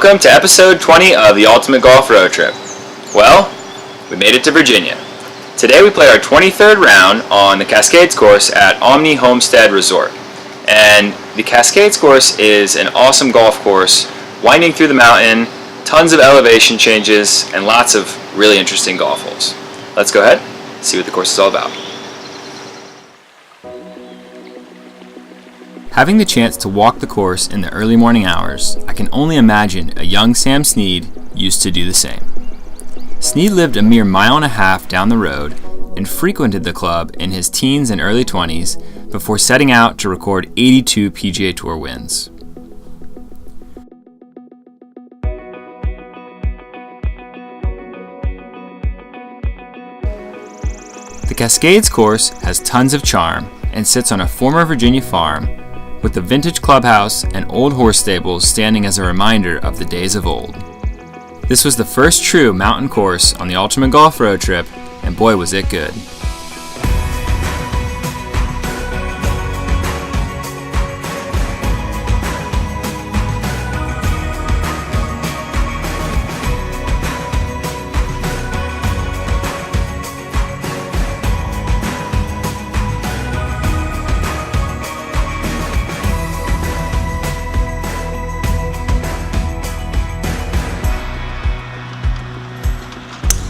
Welcome to episode 20 of the Ultimate Golf Road Trip. Well, we made it to Virginia. Today we play our 23rd round on the Cascades course at Omni Homestead Resort. And the Cascades course is an awesome golf course, winding through the mountain, tons of elevation changes, and lots of really interesting golf holes. Let's go ahead and see what the course is all about. Having the chance to walk the course in the early morning hours, I can only imagine a young Sam Snead used to do the same. Snead lived a mere mile and a half down the road and frequented the club in his teens and early 20s before setting out to record 82 PGA Tour wins. The Cascades course has tons of charm and sits on a former Virginia farm, with the vintage clubhouse and old horse stables standing as a reminder of the days of old. This was the first true mountain course on the Ultimate Golf Road Trip, and boy was it good.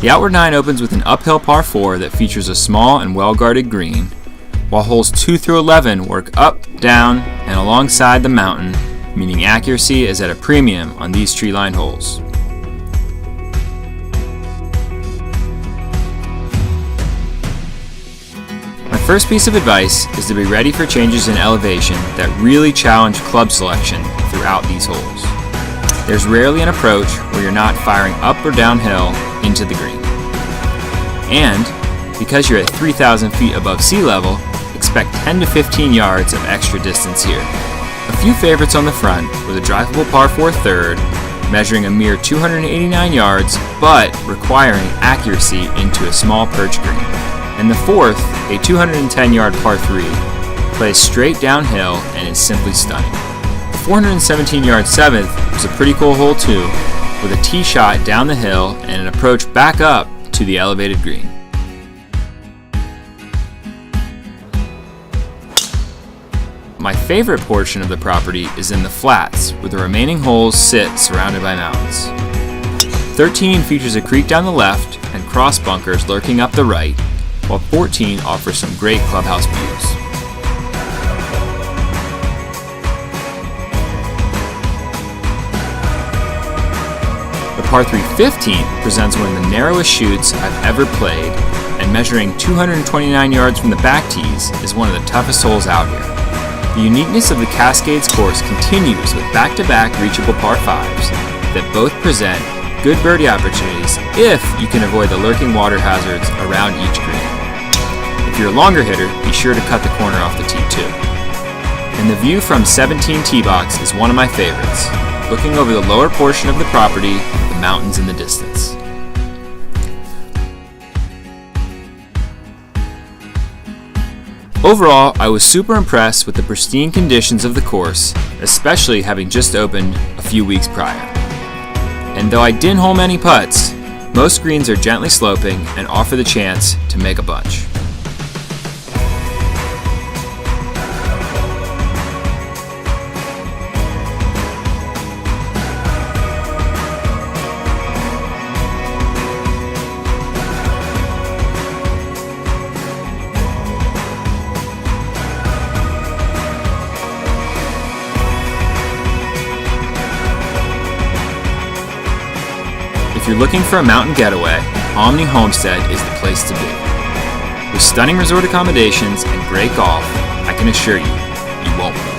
The Outward 9 opens with an uphill par 4 that features a small and well-guarded green, while holes 2 through 11 work up, down, and alongside the mountain, meaning accuracy is at a premium on these tree-lined holes. My first piece of advice is to be ready for changes in elevation that really challenge club selection throughout these holes. There's rarely an approach where you're not firing up or downhill into the green. And because you're at 3,000 feet above sea level, expect 10 to 15 yards of extra distance here. A few favorites on the front were the drivable par 4 third, measuring a mere 289 yards, but requiring accuracy into a small perch green. And the fourth, a 210-yard par 3, plays straight downhill and is simply stunning. The 417-yard 7th was a pretty cool hole too, with a tee shot down the hill and an approach back up to the elevated green. My favorite portion of the property is in the flats, where the remaining holes sit surrounded by mountains. 13 features a creek down the left and cross bunkers lurking up the right, while 14 offers some great clubhouse views. Par 3 15 presents one of the narrowest chutes I've ever played, and measuring 229 yards from the back tees is one of the toughest holes out here. The uniqueness of the Cascades course continues with back-to-back reachable par 5s that both present good birdie opportunities if you can avoid the lurking water hazards around each green. If you're a longer hitter, be sure to cut the corner off the tee too. And the view from 17 tee box is one of my favorites, looking over the lower portion of the property, the mountains in the distance. Overall, I was super impressed with the pristine conditions of the course, especially having just opened a few weeks prior. And though I didn't hole many putts, most greens are gently sloping and offer the chance to make a bunch. If you're looking for a mountain getaway, Omni Homestead is the place to be. With stunning resort accommodations and great golf, I can assure you, you won't miss.